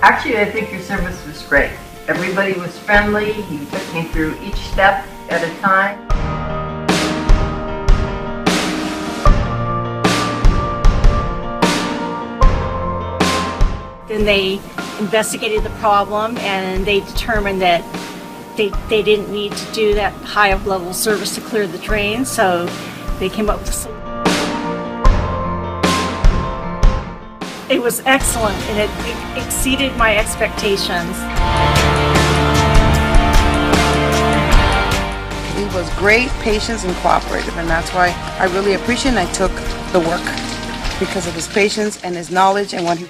Actually, I think your service was great. Everybody was friendly. You took me through each step at a time. Then they investigated the problem and they determined that they didn't need to do that high level service to clear the drain, so they came up with a solution. It was excellent and it exceeded my expectations. He was great, patient, and cooperative, and that's why I really appreciate and I took the work because of his patience and his knowledge and what he